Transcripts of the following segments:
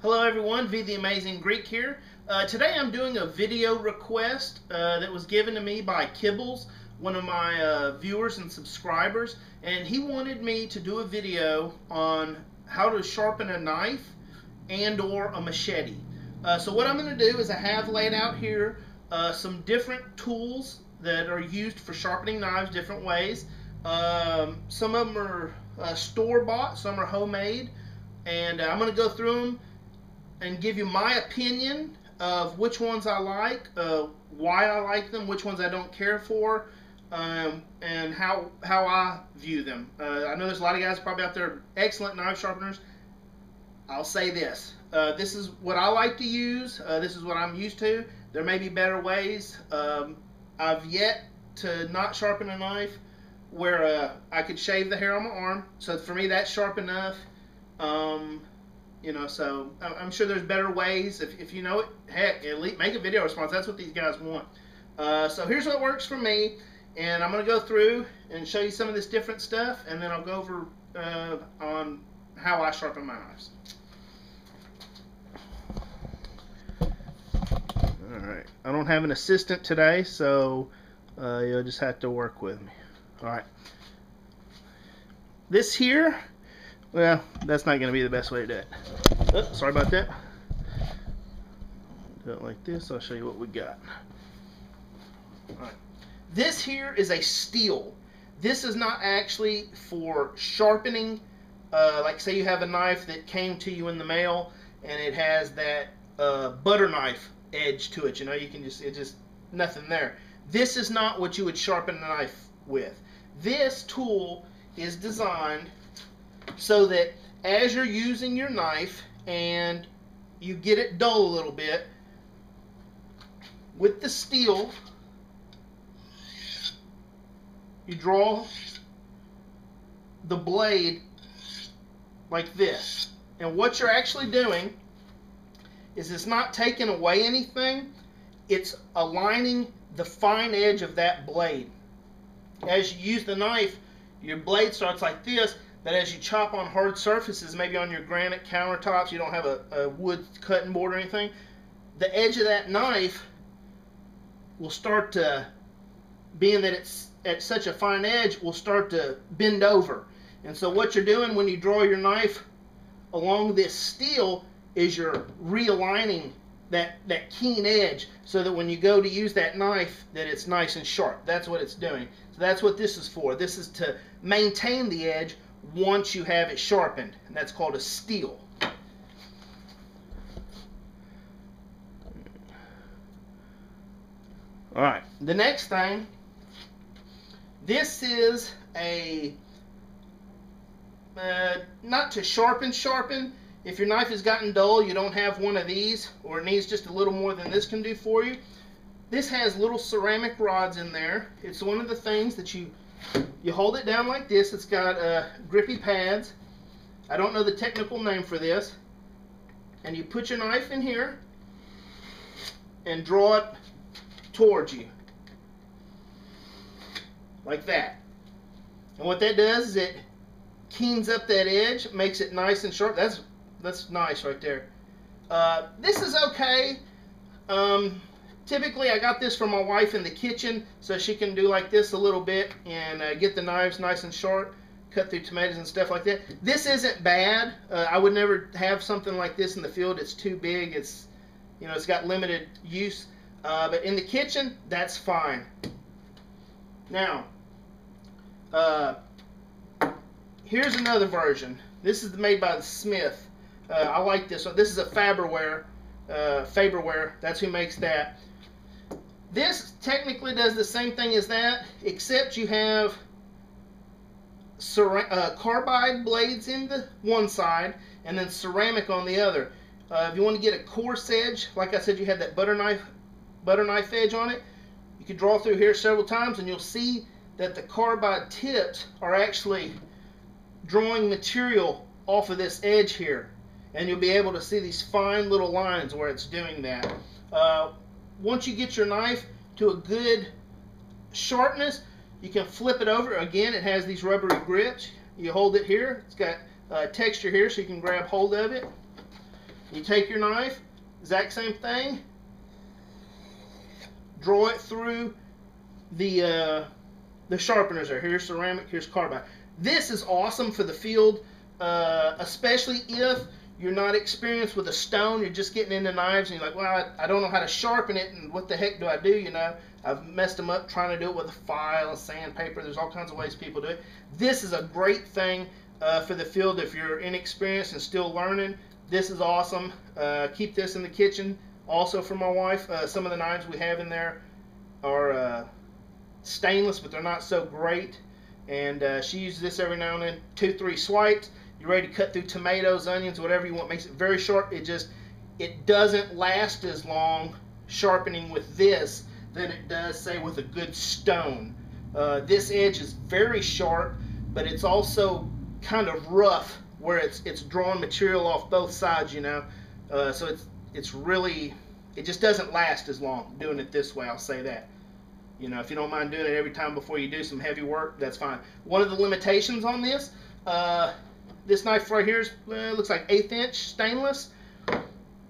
Hello everyone, V the Amazing Greek here. Today I'm doing a video request that was given to me by Kibbles, one of my viewers and subscribers, and he wanted me to do a video on how to sharpen a knife and or a machete. So what I'm going to do is I have laid out here some different tools that are used for sharpening knives different ways. Some of them are store-bought, some are homemade, and I'm going to go through them and give you my opinion of which ones I like, why I like them, which ones I don't care for, and how I view them. I know there's a lot of guys probably out there, excellent knife sharpeners. I'll say this. This is what I like to use. This is what I'm used to. There may be better ways. I've yet to not sharpen a knife where I could shave the hair on my arm. So for me, that's sharp enough. You know, so I'm sure there's better ways. If you know it, heck, at least make a video response. That's what these guys want. So here's what works for me, and I'm going to go through and show you some of this different stuff, and then I'll go over on how I sharpen my knives. Alright, I don't have an assistant today, so you'll just have to work with me. Alright. This here, well, that's not going to be the best way to do it. Oh, sorry about that. Do it like this. I'll show you what we got. Alright. This here is a steel. This is not actually for sharpening. Like say you have a knife that came to you in the mail and it has that butter knife edge to it. You know, you can just, it's just nothing there. This is not what you would sharpen a knife with. This tool is designed so that as you're using your knife and you get it dull a little bit, with the steel, you draw the blade like this. And what you're actually doing is it's not taking away anything, it's aligning the fine edge of that blade. As you use the knife, your blade starts like this, but as you chop on hard surfaces, maybe on your granite countertops, you don't have a wood cutting board or anything, the edge of that knife will start to, being that it's at such a fine edge, will start to bend over. And so what you're doing when you draw your knife along this steel is you're realigning that keen edge so that when you go to use that knife, that it's nice and sharp. That's what it's doing. So that's what this is for. This is to maintain the edge once you have it sharpened, and that's called a steel. Alright, the next thing, this is a, not to sharpen. If your knife has gotten dull, you don't have one of these, or it needs just a little more than this can do for you. This has little ceramic rods in there. It's one of the things that you hold it down like this. It's got grippy pads. I don't know the technical name for this. And you put your knife in here and draw it towards you. Like that. And what that does is it keens up that edge, makes it nice and sharp. That's nice right there. This is okay. Typically I got this from my wife in the kitchen so she can do like this a little bit and get the knives nice and sharp, cut through tomatoes and stuff like that. This isn't bad. I would never have something like this in the field. It's too big. It's, you know, it's got limited use. But in the kitchen, that's fine. Now, here's another version. This is made by the Smith. I like this one. This is a Faberware. That's who makes that. This technically does the same thing as that, except you have carbide blades in the one side and then ceramic on the other. If you want to get a coarse edge, like I said, you have that butter knife edge on it. You can draw through here several times and you'll see that the carbide tips are actually drawing material off of this edge here, and you'll be able to see these fine little lines where it's doing that. Once you get your knife to a good sharpness, you can flip it over. Again, it has these rubbery grips. You hold it here. It's got texture here so you can grab hold of it. You take your knife, exact same thing, draw it through the sharpeners there. Here's ceramic, here's carbide. This is awesome for the field, especially if you're not experienced with a stone, you're just getting into knives and you're like, well, I don't know how to sharpen it, and what the heck do I do, you know? I've messed them up trying to do it with a file and sandpaper. There's all kinds of ways people do it. This is a great thing for the field if you're inexperienced and still learning. This is awesome. Keep this in the kitchen. Also for my wife, some of the knives we have in there are stainless, but they're not so great. And she uses this every now and then. 2-3 swipes. You're ready to cut through tomatoes, onions, whatever you want. Makes it very sharp. It doesn't last as long sharpening with this than it does, say, with a good stone. This edge is very sharp, but it's also kind of rough where it's drawing material off both sides, you know. So it's really, it just doesn't last as long doing it this way, I'll say that. You know, if you don't mind doing it every time before you do some heavy work, that's fine. One of the limitations on this, this knife right here looks like 1/8 inch stainless.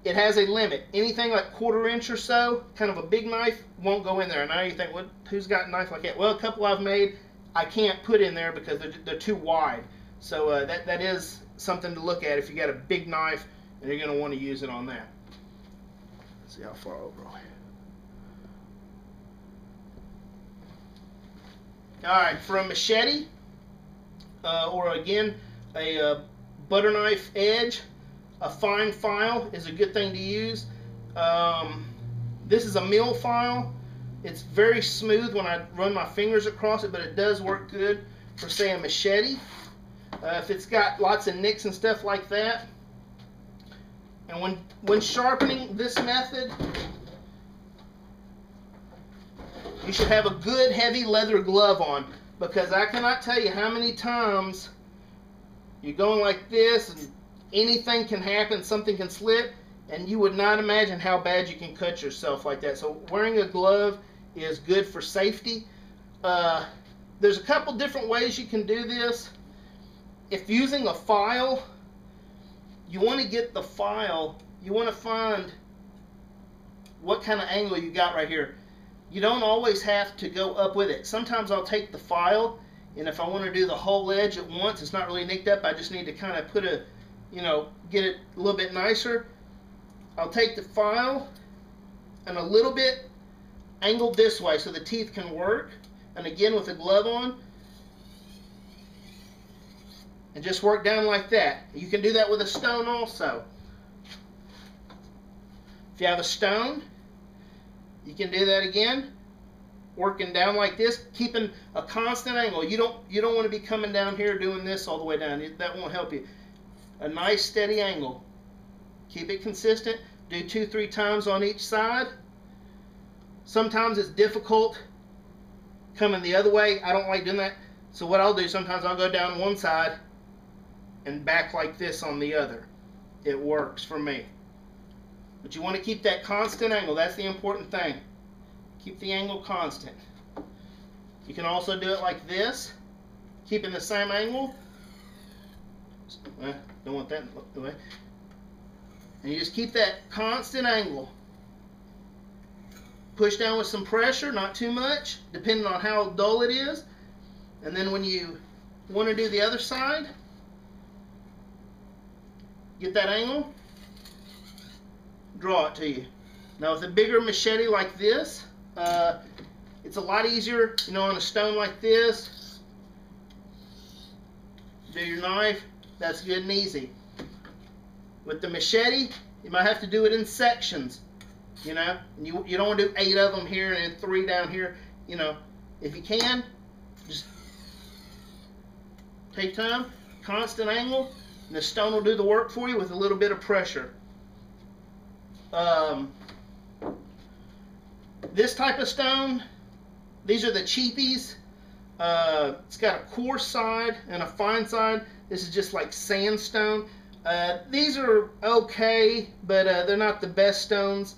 It has a limit. Anything like 1/4 inch or so, kind of a big knife, won't go in there. And now you think, well, who's got a knife like that? Well, a couple I've made, I can't put in there because they're too wide. So that is something to look at if you got a big knife and you're going to want to use it on that. Let's see how far over. Alright, for a machete, or again, a butter knife edge, a fine file is a good thing to use. This is a mill file. It's very smooth when I run my fingers across it, but it does work good for, say, a machete. If it's got lots of nicks and stuff like that. And when sharpening this method, you should have a good heavy leather glove on, because I cannot tell you how many times you're going like this and anything can happen, something can slip, and you would not imagine how bad you can cut yourself like that. So wearing a glove is good for safety. There's a couple different ways you can do this. If using a file, you want to get the file, you want to find what kind of angle you got right here. You don't always have to go up with it. Sometimes I'll take the file, and if I want to do the whole edge at once, it's not really nicked up, I just need to kind of put a, you know, get it a little bit nicer. I'll take the file and a little bit angled this way so the teeth can work, and again with a glove on, and just work down like that. You can do that with a stone also. If you have a stone, you can do that again, working down like this, keeping a constant angle. You don't want to be coming down here doing this all the way down. That won't help you. A nice steady angle. Keep it consistent. Do 2-3 times on each side. Sometimes it's difficult coming the other way. I don't like doing that. So what I'll do, sometimes I'll go down one side and back like this on the other. It works for me. But you want to keep that constant angle. That's the important thing. Keep the angle constant. You can also do it like this, keeping the same angle. Don't want that the way. And you just keep that constant angle. Push down with some pressure, not too much, depending on how dull it is. And then when you want to do the other side, get that angle, draw it to you. Now with a bigger machete like this, it's a lot easier, you know, on a stone like this. Do your knife, that's good and easy. With the machete, you might have to do it in sections, you know. You don't want to do 8 of them here and then 3 down here, you know. If you can, just take time, constant angle, and the stone will do the work for you with a little bit of pressure. This type of stone, these are the cheapies. It's got a coarse side and a fine side. This is just like sandstone. These are okay, but they're not the best stones.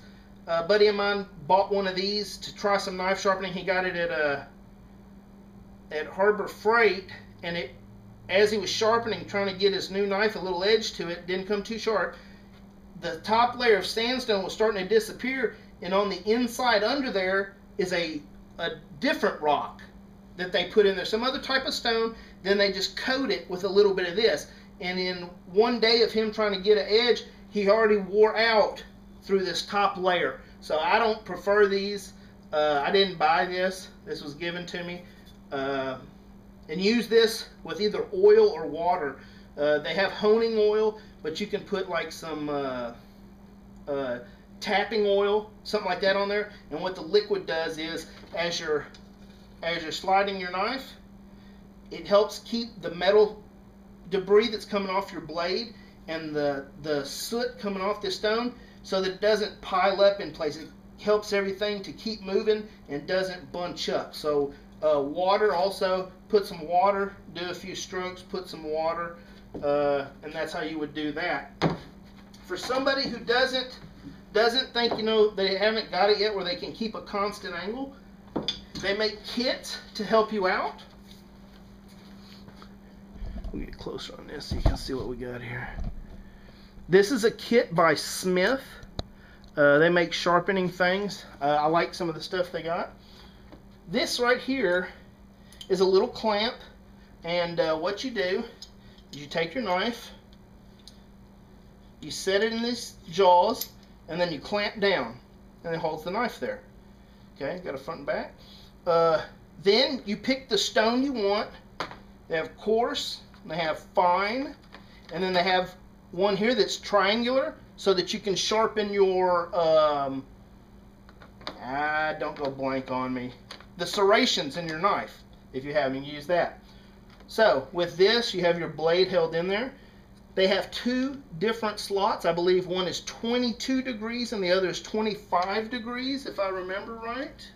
A buddy of mine bought one of these to try some knife sharpening. He got it at Harbor Freight, and as he was sharpening, trying to get his new knife a little edge to it, didn't come too sharp. the top layer of sandstone was starting to disappear, and on the inside under there is a different rock that they put in there, some other type of stone. Then they just coat it with a little bit of this, and in one day of him trying to get an edge, he already wore out through this top layer. So I don't prefer these. I didn't buy this. This was given to me. And use this with either oil or water. They have honing oil, but you can put like some tapping oil, something like that on there. And what the liquid does is, as you're sliding your knife, it helps keep the metal debris that's coming off your blade and the soot coming off the stone so that it doesn't pile up in place. It helps everything to keep moving and doesn't bunch up. So water also, put some water, do a few strokes, put some water, and that's how you would do that. For somebody who doesn't think, you know, they haven't got it yet where they can keep a constant angle, they make kits to help you out. We'll get closer on this so you can see what we got here. This is a kit by Smith. They make sharpening things. I like some of the stuff they got. This right here is a little clamp, and what you do is you take your knife, you set it in these jaws, and then you clamp down, and it holds the knife there. Okay, got a front and back. Then you pick the stone you want. They have coarse, they have fine, and then they have one here that's triangular so that you can sharpen your, don't go blank on me, the serrations in your knife. If you haven't used that. So with this, you have your blade held in there. They have two different slots. I believe one is 22 degrees and the other is 25 degrees, if I remember right.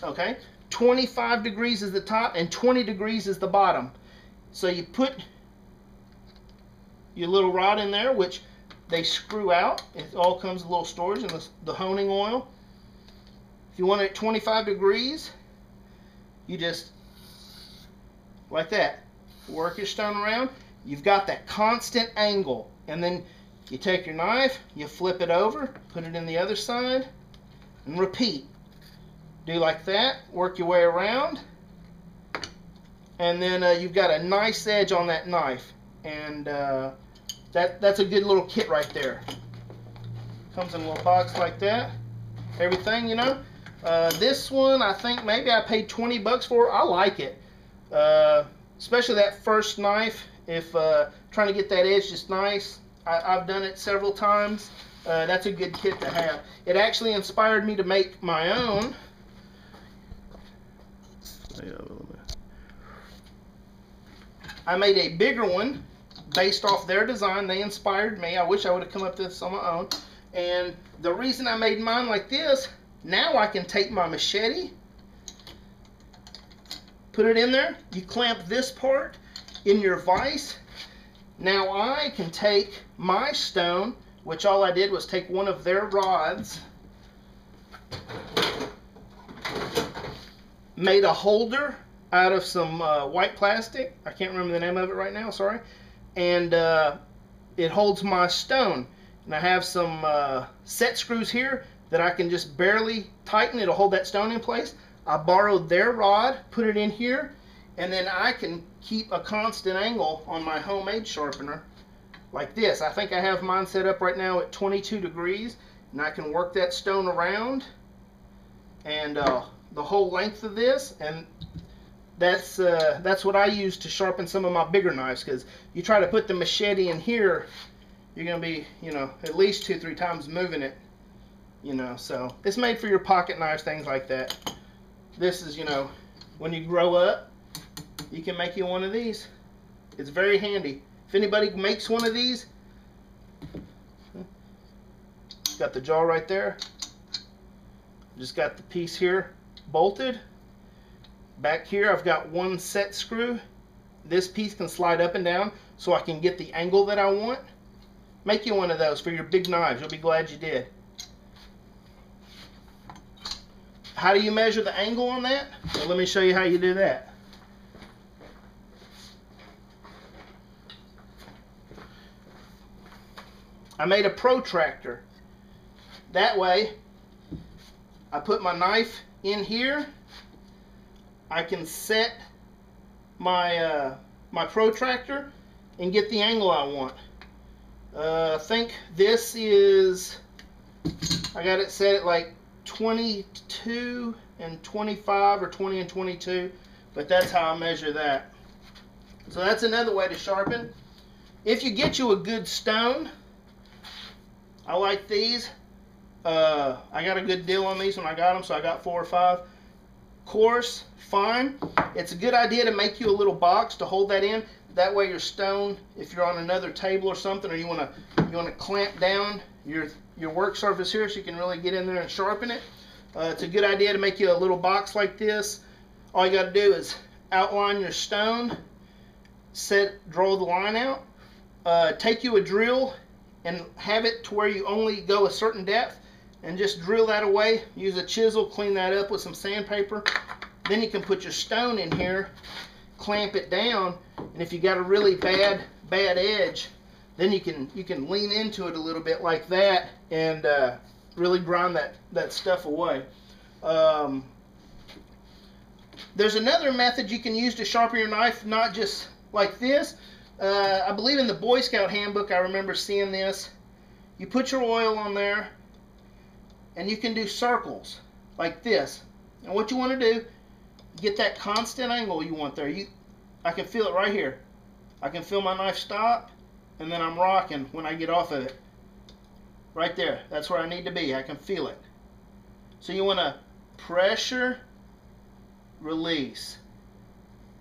Okay, 25 degrees is the top and 20 degrees is the bottom. So you put your little rod in there, which they screw out. It all comes with a little storage and the honing oil. If you want it at 25 degrees, you just, like that, work your stone around. You've got that constant angle. And then you take your knife, you flip it over, put it in the other side, and repeat. Do like that, work your way around, and then you've got a nice edge on that knife. And that's a good little kit right there. Comes in a little box like that. Everything, you know. This one, I think maybe I paid 20 bucks for. I like it. Especially that first knife. If trying to get that edge just nice. I've done it several times. That's a good kit to have. It actually inspired me to make my own. I made a bigger one based off their design. They inspired me. I wish I would have come up with this on my own. And the reason I made mine like this, now I can take my machete, put it in there, you clamp this part in your vise. Now I can take my stone, which all I did was take one of their rods, made a holder out of some white plastic. I can't remember the name of it right now, sorry. And it holds my stone. And I have some set screws here that I can just barely tighten. It'll hold that stone in place. I borrowed their rod, put it in here, and then I can keep a constant angle on my homemade sharpener like this. I think I have mine set up right now at 22 degrees, and I can work that stone around and the whole length of this, and that's what I use to sharpen some of my bigger knives, because you try to put the machete in here, you're going to be, you know, at least 2-3 times moving it, you know. So it's made for your pocket knives, things like that. This is, you know, when you grow up, you can make you one of these. It's very handy. If anybody makes one of these, got the jaw right there. Just got the piece here bolted. Back here I've got one set screw. This piece can slide up and down so I can get the angle that I want. Make you one of those for your big knives. You'll be glad you did. How do you measure the angle on that? Well, let me show you how you do that. I made a protractor. That way, I put my knife in here. I can set my my protractor and get the angle I want. I think this is, I got it set at like 22 and 25 or 20 and 22, but that's how I measure that. So that's another way to sharpen. If you get you a good stone, I like these. I got a good deal on these when I got them, so I got 4 or 5. Coarse, fine. It's a good idea to make you a little box to hold that in. That way your stone, if you're on another table or something, or you want to clamp down your work surface here so you can really get in there and sharpen it. It's a good idea to make you a little box like this. All you got to do is outline your stone, draw the line out, take you a drill and have it to where you only go a certain depth, and just drill that away. Use a chisel, clean that up with some sandpaper. Then you can put your stone in here, clamp it down, and if you got a really bad edge, then you can lean into it a little bit like that and really grind that stuff away. There's another method you can use to sharpen your knife, not just like this. I believe in the Boy Scout handbook I remember seeing this. You put your oil on there and you can do circles like this. And what you want to do, get that constant angle you want there. I can feel it right here. I can feel my knife stop, and then I'm rocking when I get off of it. Right there. That's where I need to be. I can feel it. So you want to pressure, release.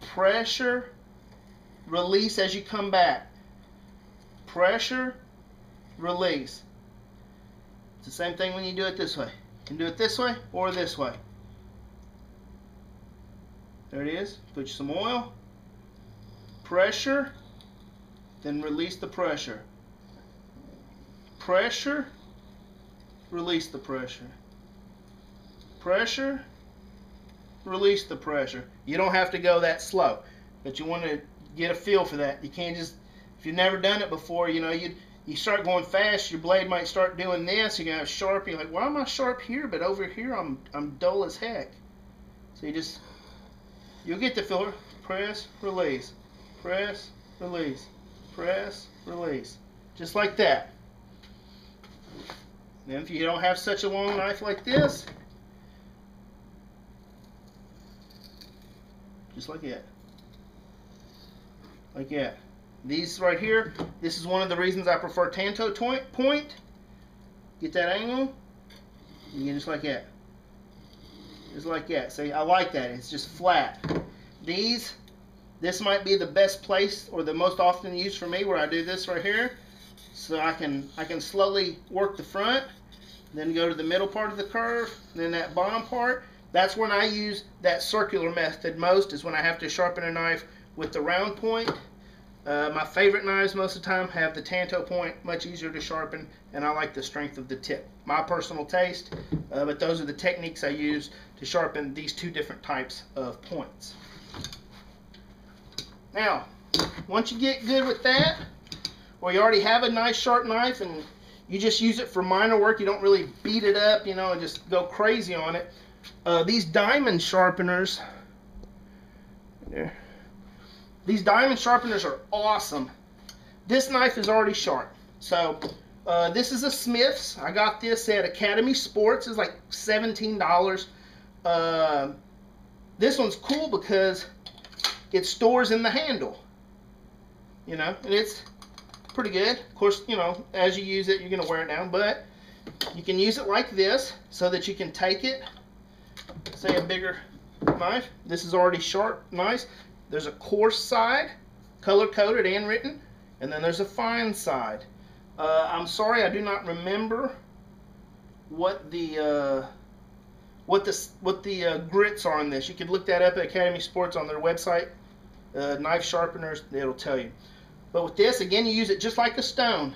Pressure, release as you come back. Pressure, release. It's the same thing when you do it this way. You can do it this way or this way. There it is. Put some oil. Pressure, then release the pressure. Pressure, release the pressure. Pressure, release the pressure. You don't have to go that slow, but you want to get a feel for that. You can't just, if you've never done it before, you know, you start going fast, your blade might start doing this. You're gonna have sharp. You're like, why am I sharp here, but over here I'm dull as heck. So you'll get the filler. Press, release. Press, release. Press, release. Just like that. Then if you don't have such a long knife like this, just like that. Like that. These right here, this is one of the reasons I prefer tanto point. Get that angle. You get just like that. Just like that. See, I like that. It's just flat. This might be the best place or the most often used for me, where I do this right here. So I can slowly work the front, then go to the middle part of the curve, then that bottom part. That's when I use that circular method most, is when I have to sharpen a knife with the round point. My favorite knives most of the time have the tanto point, much easier to sharpen, and I like the strength of the tip. My personal taste, but those are the techniques I use to sharpen these two different types of points. Now, once you get good with that, or you already have a nice sharp knife and you just use it for minor work, you don't really beat it up, you know, and just go crazy on it. These diamond sharpeners, these diamond sharpeners are awesome. This knife is already sharp. So this is a Smith's. I got this at Academy Sports. It's like $17. This one's cool because it stores in the handle, you know, and it's pretty good. Of course, you know, as you use it, you're going to wear it down, but you can use it like this so that you can take it, say a bigger knife. This is already sharp, nice. There's a coarse side, color-coded and written, and then there's a fine side. I'm sorry, I do not remember what the grits are on this. You can look that up at Academy Sports on their website. Knife sharpeners, it'll tell you. But with this, again, you use it just like a stone.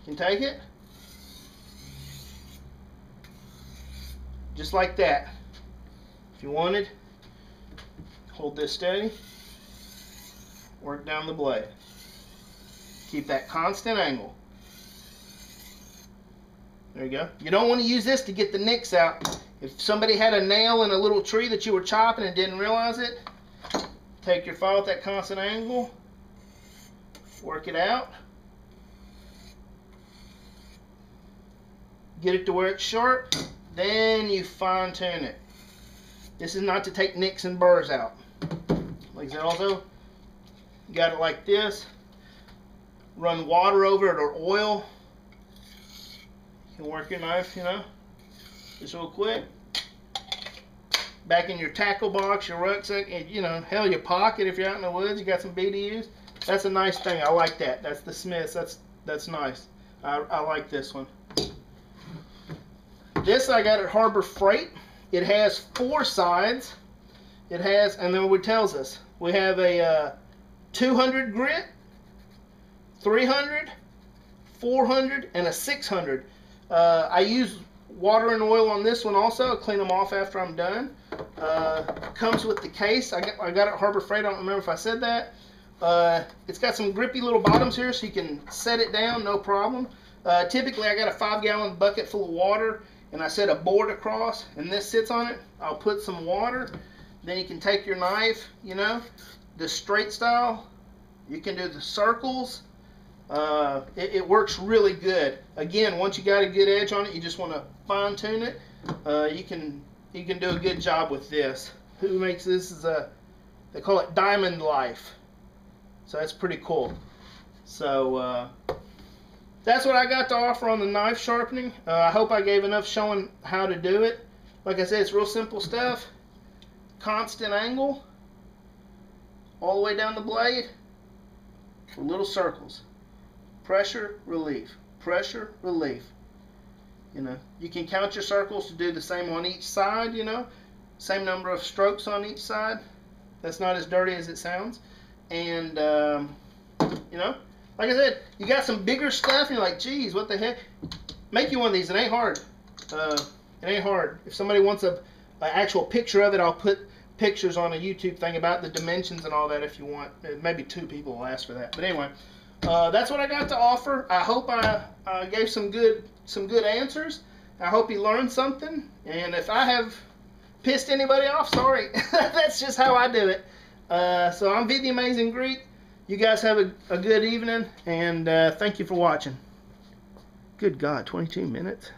You can take it just like that. If you wanted, hold this steady, work down the blade. Keep that constant angle. There you go. You don't want to use this to get the nicks out. If somebody had a nail in a little tree that you were chopping and didn't realize it, take your file at that constant angle, work it out, get it to where it's sharp, then you fine tune it. This is not to take nicks and burrs out. Like I said, also, you got it like this. Run water over it or oil. You can work your knife, you know, just real quick. Back in your tackle box, your rucksack, and you know, hell, your pocket if you're out in the woods, you got some BDUs. That's a nice thing. I like that. That's the Smiths. That's nice. I like this one. This I got at Harbor Freight. It has 4 sides. It has, and then it tells us we have a 200 grit, 300, 400, and a 600. I use water and oil on this one also. I'll clean them off after I'm done. Comes with the case. I got it at Harbor Freight. I don't remember if I said that. It's got some grippy little bottoms here so you can set it down, no problem. Typically I got a 5-gallon bucket full of water and I set a board across and this sits on it. I'll put some water. Then you can take your knife, you know, the straight style. You can do the circles. It works really good. Again, once you got a good edge on it, you just want to fine tune it. You can do a good job with this. Who makes this? They call it Diamond Life. So that's pretty cool. So that's what I got to offer on the knife sharpening. I hope I gave enough showing how to do it. Like I said, it's real simple stuff. Constant angle all the way down the blade for little circles. Pressure, relief, pressure, relief. You know, you can count your circles to do the same on each side, you know, same number of strokes on each side. That's not as dirty as it sounds. And you know, like I said, you got some bigger stuff and you're like, geez, what the heck? Make you one of these. It ain't hard. It ain't hard. If somebody wants an actual picture of it, I'll put pictures on a YouTube thing about the dimensions and all that if you want. Maybe 2 people will ask for that. But anyway, that's what I got to offer. I hope I gave some good answers. I hope you learned something. And if I have pissed anybody off, sorry. That's just how I do it. So I'm the Amazing Greek. You guys have a good evening, and thank you for watching. Good God, 22 minutes.